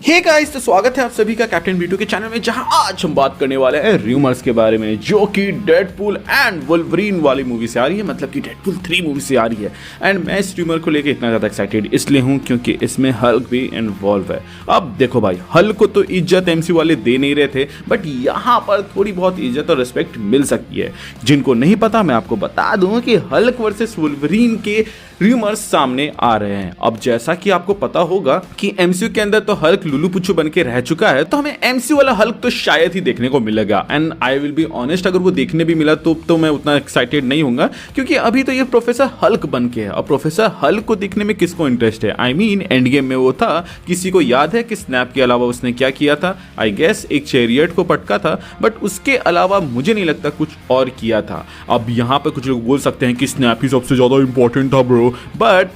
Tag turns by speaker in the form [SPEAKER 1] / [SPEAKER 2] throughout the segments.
[SPEAKER 1] Hey guys, तो स्वागत है आप सभी का कैप्टन B2 के चैनल में, जहां आज हम बात करने वाले हैं रूमर्स के बारे में जो कि डेडपूल एंड वुल्वरीन वाली मूवी से आ रही है, मतलब कि डेडपूल 3 मूवी से आ रही है। एंड मैं इस रूमर को लेके इतना ज़्यादा एक्साइटेड इसलिए हूं क्योंकि इसमें हल्क भी इन्वॉल्व है। अब देखो भाई, हल्क को तो इज्जत MC वाले दे नहीं रहे थे, बट यहाँ पर थोड़ी बहुत इज्जत और रिस्पेक्ट मिल सकती है। जिनको नहीं पता मैं आपको बता दूं कि हल्क वर्सेस वुल्वरीन के रूमर्स सामने आ रहे हैं। अब जैसा कि आपको पता होगा कि MCU के अंदर तो हल्क लुलू पुच्चू बन के रह चुका है, तो हमें MCU वाला हल्क तो शायद ही देखने को मिलेगा। And I will be honest, अगर वो देखने भी मिला तो मैं उतना एक्साइटेड नहीं होऊंगा, क्योंकि अभी तो ये प्रोफेसर हल्क बन के है। और प्रोफेसर हल्क को देखने में किसको इंटरेस्ट है? आई मीन एंड गेम में वो था, किसी को याद है कि स्नैप के अलावा उसने क्या किया था? आई गेस एक चैरियट को पटका था, बट उसके अलावा मुझे नहीं लगता कुछ और किया था। अब यहाँ पे कुछ लोग बोल सकते हैं कि स्नैप ही सबसे ज्यादा इंपॉर्टेंट था ब्रो, बट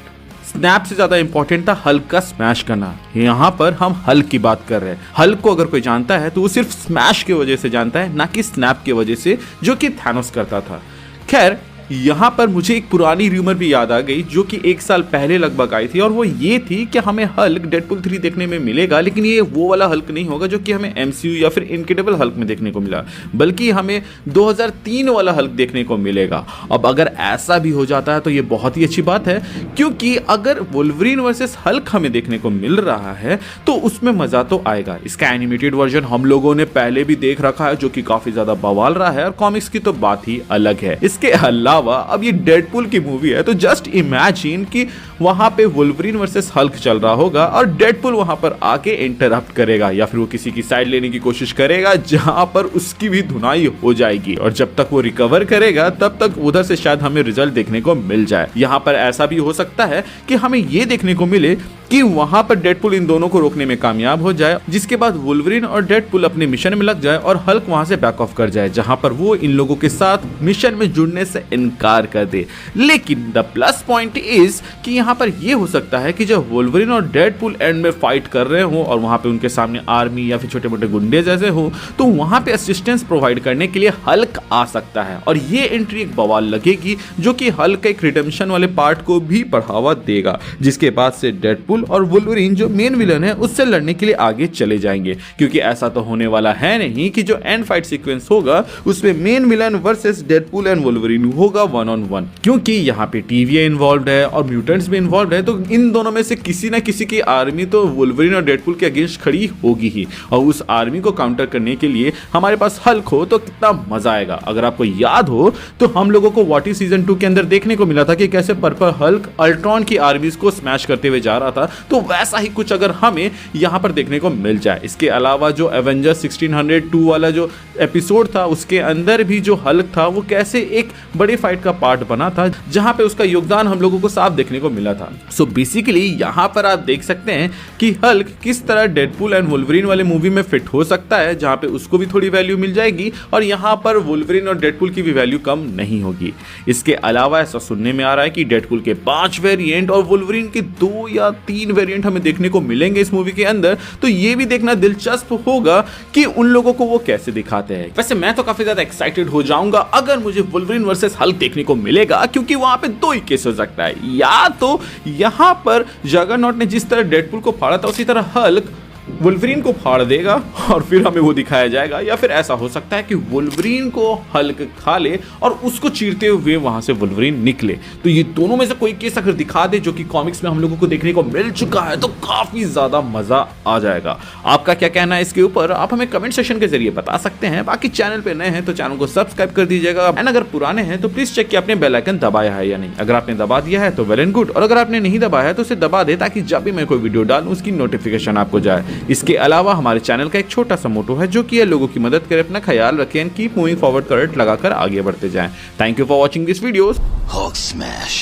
[SPEAKER 1] स्नैप से ज्यादा इंपॉर्टेंट था हल्क का स्मैश करना। यहाँ पर हम हल्क की बात कर रहे हैं। हल्क को अगर कोई जानता है तो वो सिर्फ स्मैश की वजह से जानता है, ना कि स्नैप की वजह से, जो कि थैनोस करता था। खैर, यहाँ पर मुझे एक पुरानी रूमर भी याद आ गई जो कि 1 साल पहले लगभग आई थी, और वो ये थी कि हमें हल्क डेडपूल 3 देखने में मिलेगा, लेकिन ये वो वाला हल्क नहीं होगा जो कि हमें MCU या फिर इनक्रेडिबल हल्क में देखने को मिला, बल्कि हमें 2003 वाला हल्क देखने को मिलेगा। अब अगर ऐसा भी हो जाता है तो ये बहुत ही अच्छी बात है, क्योंकि अगर वुल्वरीन वर्सेस हल्क हमें देखने को मिल रहा है तो उसमें मजा तो आएगा। इसका एनिमेटेड वर्जन हम लोगों ने पहले भी देख रखा है, जो कि काफी ज्यादा बवाल रहा है, और कॉमिक्स की तो बात ही अलग है। इसके अलावा अब ये डेडपूल की मूवी है, तो जस्ट इमेजिन कि वहां पे वुल्वरीन वर्सेस हल्क चल रहा होगा और डेडपूल वहां पर आके इंटरप्ट करेगा, या फिर वो किसी की साइड लेने की कोशिश करेगा, जहां पर उसकी भी धुनाई हो जाएगी। और जब तक वो रिकवर करेगा तब तक उधर से शायद हमें रिजल्ट देखने को मिल जाए। यहां पर ऐसा भी हो सकता है कि हमें ये देखने को मिले कि वहां पर डेडपूल इन दोनों को रोकने में कामयाब हो जाए, जिसके बाद वुल्वरीन और डेडपूल अपने मिशन में लग जाए और हल्क वहां से बैक ऑफ कर जाए, जहां पर वो इन लोगों के साथ मिशन में जुड़ने से इनकार कर दे। लेकिन द प्लस पॉइंट इज कि यहाँ पर ये हो सकता है कि जब वुल्वरीन और डेडपूल एंड में फाइट कर रहे हो और वहां पे उनके सामने आर्मी या फिर छोटे मोटे गुंडे जैसे हो, तो वहां पे असिस्टेंस प्रोवाइड करने के लिए हल्क आ सकता है। और ये एंट्री एक बवाल लगेगी, जो कि हल्क एक रिडेम्पशन वाले पार्ट को भी बढ़ावा देगा, जिसके बाद से डेडपूल और वुल्वरीन जो मेन विलन है उससे लड़ने के लिए आगे चले जाएंगे। क्योंकि ऐसा तो होने वाला है नहीं कि जो एंड फाइट सीक्वेंस होगा उसमें main villain versus Deadpool and Wolverine होगा 1-on-1, क्योंकि यहाँ पे TVA इन्वॉल्व है और म्यूटेंट्स भी इन्वॉल्व है। तो इन दोनों में से किसी ना किसी की आर्मी तो वुल्वरीन और डेडपूल के अगेंस्ट खड़ी होगी ही, और उस आर्मी को काउंटर करने के लिए हमारे पास हल्क हो तो कितना मजा आएगा। अगर आपको याद हो तो हम लोगों को व्हाट इज सीजन 2 के अंदर देखने को मिला था कि कैसे पर्पल हल्क अल्ट्रॉन की आर्मीज को स्मैश करते हुए जा रहा था, तो वैसा ही कुछ अगर हमें यहां पर देखने को मिल जाए। इसके अलावा जो एवेंजर्स 1602 वाला जो एपिसोड था, उसके अंदर भी जो हल्क था वो कैसे एक बड़े फाइट का पार्ट बना था, जहां पे उसका योगदान हम लोगों को साफ देखने को मिला था। सो बेसिकली यहां पर आप देख सकते हैं कि हल्क किस तरह डेडपूल एंड वुल्वरीन वाले मूवी में फिट हो सकता है, जहां पे उसको भी थोड़ी वैल्यू मिल जाएगी और यहां पर वुल्वरीन और डेडपूल की भी वैल्यू कम नहीं होगी। इसके अलावा ऐसा सुनने में आ रहा है कि डेडपूल के 5 वेरिएंट और वुल्वरीन के 2 या 3 वेरिएंट हमें देखने को मिलेंगे इस मूवी के अंदर। तो ये भी देखना दिलचस्प होगा कि उन लोगों को वो कैसे दिखाते हैं। वैसे मैं तो काफी ज्यादा एक्साइटेड हो जाऊंगा अगर मुझे वुल्वरीन वर्सेस हल्क देखने को मिलेगा, क्योंकि वहां पे 2 ही केस हो सकता है। या तो यहां पर जगरनॉट ने जिस तरह डेडपूल को फाड़ा था उसी तरह हल्क वुल्वरीन को फाड़ देगा और फिर हमें वो दिखाया जाएगा, या फिर ऐसा हो सकता है कि वुल्वरीन को हल्क खा ले और उसको चीरते हुए वहां से वुल्वरीन निकले। तो ये दोनों में से कोई केस अगर दिखा दे जो कि कॉमिक्स में हम लोगों को देखने को मिल चुका है, तो काफी ज्यादा मजा आ जाएगा। आपका क्या कहना है इसके ऊपर? आप हमें कमेंट सेक्शन के जरिए बता सकते हैं। बाकी चैनल पे नए हैं तो चैनल को सब्सक्राइब कर दीजिएगा, एंड अगर पुराने हैं तो प्लीज चेक कि आपने बेल आइकन दबाया है या नहीं। अगर आपने दबा दिया है तो वेल एंड गुड, और अगर आपने नहीं दबाया है तो उसे दबा दे, ताकि जब भी मैं कोई वीडियो डालूं उसकी नोटिफिकेशन आपको जाए। इसके अलावा हमारे चैनल का एक छोटा सा मोटो है, जो कि है लोगों की मदद करें, अपना ख्याल रखें and keep moving forward current लगाकर आगे बढ़ते जाएं। Thank you for watching this videos.
[SPEAKER 2] Hulk smash.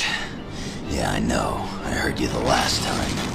[SPEAKER 2] Yeah, I know. I heard you the last time.